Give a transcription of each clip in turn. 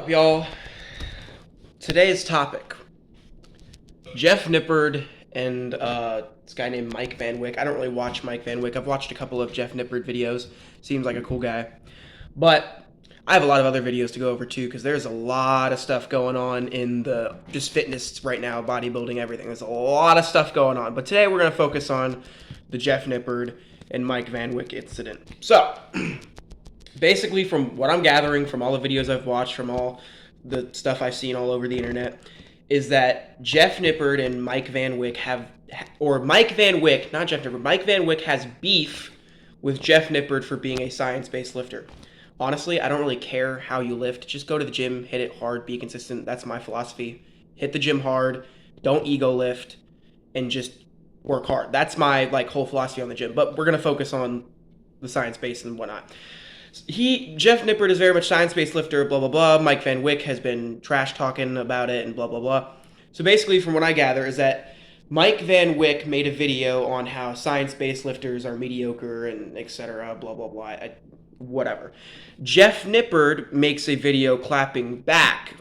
Up, y'all? Today's topic: Jeff Nippard and this guy named Mike Van Wyck. I don't really watch Mike Van Wyck. I've watched a couple of Jeff Nippard videos. Seems like a cool guy, but I have a lot of other videos to go over too because there's a lot of stuff going on in the just fitness right now, bodybuilding, everything. There's a lot of stuff going on, but today we're gonna focus on the Jeff Nippard and Mike Van Wyck incident. So. Basically, from what I'm gathering from all the videos I've watched, from all the stuff I've seen all over the internet, is that Jeff Nippard and Mike Van Wyck Mike Van Wyck, not Jeff Nippard, Mike Van Wyck has beef with Jeff Nippard for being a science-based lifter. Honestly, I don't really care how you lift. Just go to the gym, hit it hard, be consistent. That's my philosophy. Hit the gym hard, don't ego lift, and just work hard. That's my whole philosophy on the gym. But we're gonna focus on the science-based and whatnot. Jeff Nippard is very much science-based lifter, blah, blah, blah. Mike Van Wyck has been trash talking about it and blah, blah, blah. So basically, from what I gather, is that Mike Van Wyck made a video on how science-based lifters are mediocre and etc., blah, blah, blah, whatever. Jeff Nippard makes a video clapping back,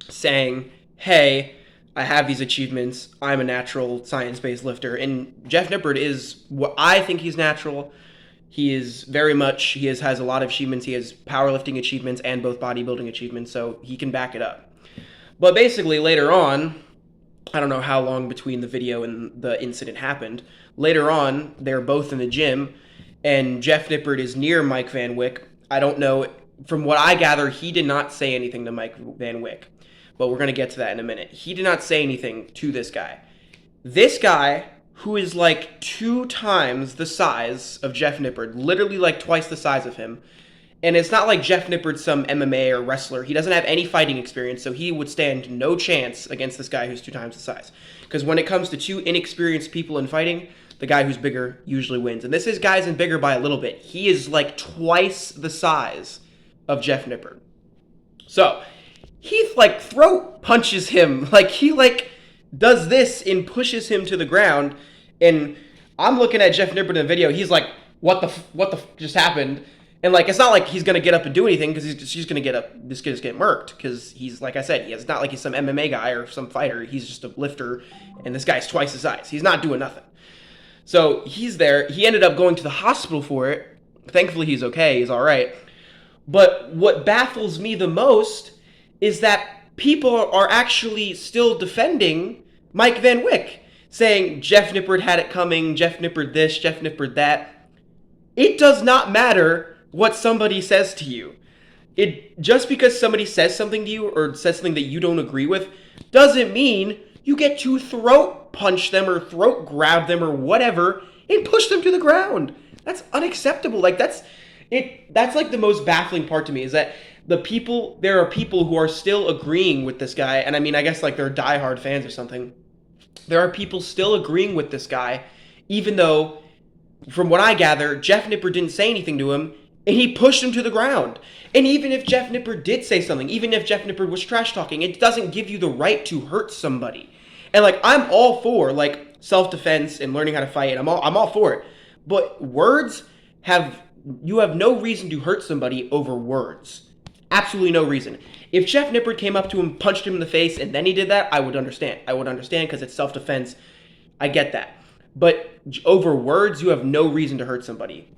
saying, hey, I have these achievements. I'm a natural science-based lifter. And Jeff Nippard is what I think he's natural. He is has a lot of achievements. He has powerlifting achievements and both bodybuilding achievements, so he can back it up. But basically, later on, I don't know how long between the video and the incident happened. Later on, they're both in the gym, and Jeff Nippard is near Mike Van Wyck. I don't know. From what I gather, he did not say anything to Mike Van Wyck, but we're going to get to that in a minute. He did not say anything to this guy. This guy, who is like 2 times the size of Jeff Nippard, literally like twice the size of him. And it's not like Jeff Nippard's some MMA or wrestler. He doesn't have any fighting experience, so he would stand no chance against this guy who's 2 times the size. Because when it comes to 2 inexperienced people in fighting, the guy who's bigger usually wins. And this guy isn't bigger by a little bit. He is like twice the size of Jeff Nippard. So, he throat punches him. He does this and pushes him to the ground. And I'm looking at Jeff Nippard in the video. He's like, what the just happened? And it's not like he's going to get up and do anything because he's just going to get up. This kid's get murked because he's, like I said, it's not like he's some MMA guy or some fighter. He's just a lifter, and this guy's twice the size. He's not doing nothing. So he's there. He ended up going to the hospital for it. Thankfully, he's okay. He's all right. But what baffles me the most is that people are actually still defending Mike Van Wyck, saying Jeff Nippard had it coming, Jeff Nippard this, Jeff Nippard that. It does not matter what somebody says to you. Just because somebody says something to you or says something that you don't agree with doesn't mean you get to throat punch them or throat grab them or whatever and push them to the ground. That's unacceptable. That's the most baffling part to me is that there are people who are still agreeing with this guy, and I mean, I guess they're diehard fans or something. There are people still agreeing with this guy, even though, from what I gather, Jeff Nippard didn't say anything to him, and he pushed him to the ground. And even if Jeff Nippard did say something, even if Jeff Nippard was trash talking, it doesn't give you the right to hurt somebody. And I'm all for self-defense and learning how to fight, and I'm all for it. But you have no reason to hurt somebody over words. Absolutely no reason. If Jeff Nippard came up to him, punched him in the face, and then he did that, I would understand. I would understand because it's self-defense. I get that. But over words, you have no reason to hurt somebody.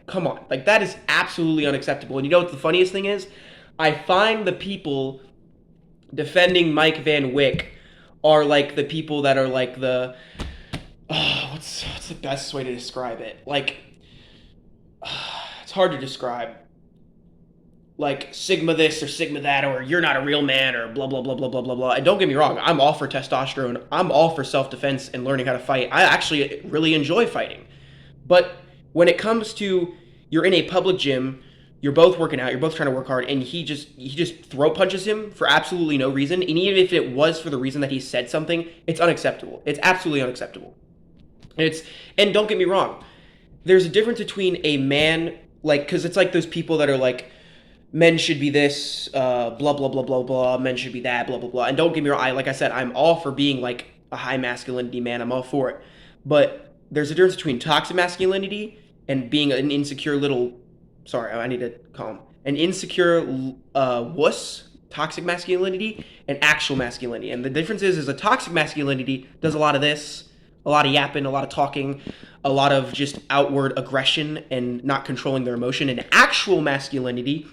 Come on. That is absolutely unacceptable. And you know what the funniest thing is? I find the people defending Mike Van Wyck are the people that are what's the best way to describe it? It's hard to describe. Sigma this or Sigma that, or you're not a real man, or blah, blah, blah, blah, blah, blah, blah. And don't get me wrong, I'm all for testosterone. I'm all for self-defense and learning how to fight. I actually really enjoy fighting. But when it comes to you're in a public gym, you're both working out, you're both trying to work hard, and he just throat punches him for absolutely no reason. And even if it was for the reason that he said something, it's unacceptable. It's absolutely unacceptable. And don't get me wrong, there's a difference between a man, because it's those people that are men should be this, blah, blah, blah, blah, blah, men should be that, blah, blah, blah. And don't get me wrong, like I said, I'm all for being a high masculinity man. I'm all for it. But there's a difference between toxic masculinity and being an insecure little, sorry, I need to calm, an insecure wuss toxic masculinity and actual masculinity. And the difference is a toxic masculinity does a lot of this, a lot of yapping, a lot of talking, a lot of just outward aggression and not controlling their emotion. And actual masculinity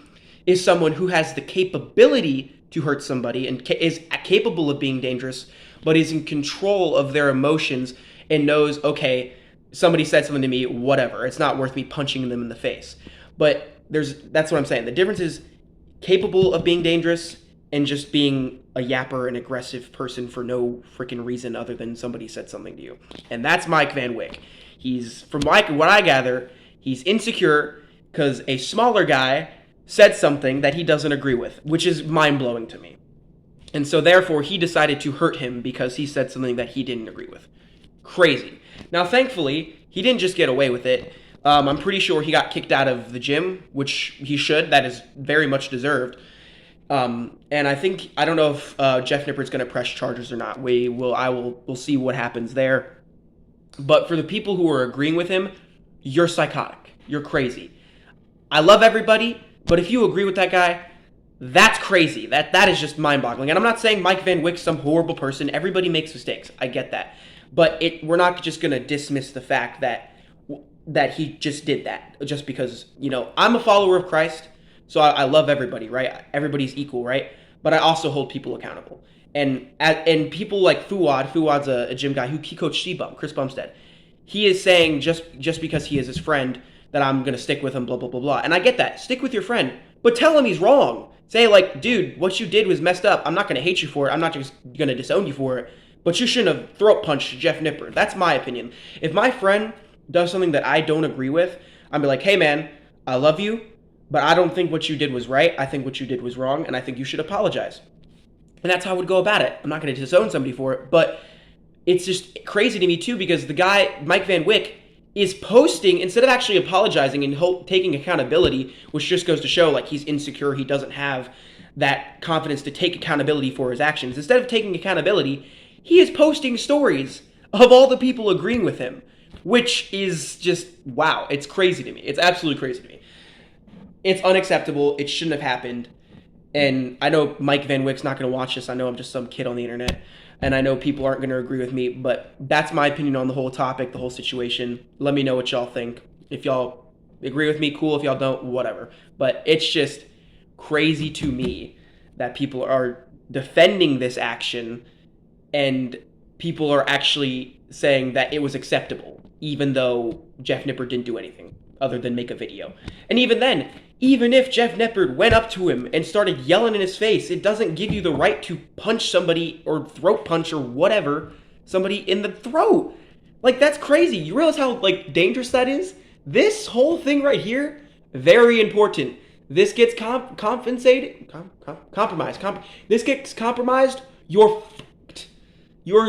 is someone who has the capability to hurt somebody and is capable of being dangerous, but is in control of their emotions and knows, okay, somebody said something to me, whatever. It's not worth me punching them in the face. But that's what I'm saying. The difference is capable of being dangerous and just being a yapper and aggressive person for no freaking reason other than somebody said something to you. And that's Mike Van Wyck. He's, from what I gather, he's insecure because a smaller guy said something that he doesn't agree with, which is mind-blowing to me. And so therefore, he decided to hurt him because he said something that he didn't agree with. Crazy. Now, thankfully, he didn't just get away with it. I'm pretty sure he got kicked out of the gym, which he should. That is very much deserved. And I don't know if Jeff Nippard's going to press charges or not. We'll see what happens there. But for the people who are agreeing with him, you're psychotic. You're crazy. I love everybody, but if you agree with that guy, that's crazy. That is just mind-boggling. And I'm not saying Mike Van Wyck's some horrible person. Everybody makes mistakes. I get that. But we're not just going to dismiss the fact that he just did that just because, I'm a follower of Christ, so I love everybody, right? Everybody's equal, right? But I also hold people accountable. And people like Fuad's a gym guy he coached C-Bum, Chris Bumstead. He is saying just because he is his friend that I'm going to stick with him, blah, blah, blah, blah. And I get that. Stick with your friend. But tell him he's wrong. Say, like, dude, what you did was messed up. I'm not going to hate you for it. I'm not just going to disown you for it. But you shouldn't have throat punched Jeff Nippard. That's my opinion. If my friend does something that I don't agree with, I'm be like, hey, man, I love you, but I don't think what you did was right. I think what you did was wrong, and I think you should apologize. And that's how I would go about it. I'm not going to disown somebody for it, but it's just crazy to me, too, because the guy, Mike Van Wyck, is posting, instead of actually apologizing and taking accountability, which just goes to show, like, he's insecure, he doesn't have that confidence to take accountability for his actions. Instead of taking accountability, he is posting stories of all the people agreeing with him, which is just, wow, it's crazy to me. It's absolutely crazy to me. It's unacceptable. It shouldn't have happened. And I know Mike Van Wyck's not going to watch this. I know I'm just some kid on the internet. And I know people aren't going to agree with me, but that's my opinion on the whole topic, the whole situation. Let me know what y'all think. If y'all agree with me, cool. If y'all don't, whatever. But it's just crazy to me that people are defending this action and people are actually saying that it was acceptable, even though Jeff Nippard didn't do anything other than make a video. And even then, even if Jeff Nippard went up to him and started yelling in his face, it doesn't give you the right to punch somebody or throat punch or whatever, somebody in the throat. Like, that's crazy. You realize how, dangerous that is? This whole thing right here, very important. This gets compromised. This gets compromised, you're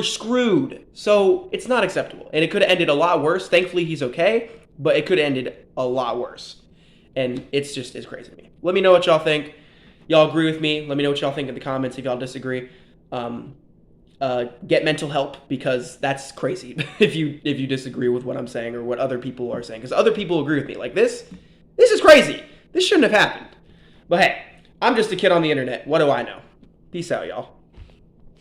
screwed. So it's not acceptable. And it could have ended a lot worse. Thankfully, he's okay, but it could have ended a lot worse. And it's crazy to me. Let me know what y'all think. Y'all agree with me? Let me know what y'all think in the comments if y'all disagree. Get mental help, because that's crazy if you disagree with what I'm saying or what other people are saying. Because other people agree with me. Like, this is crazy. This shouldn't have happened. But hey, I'm just a kid on the internet. What do I know? Peace out, y'all.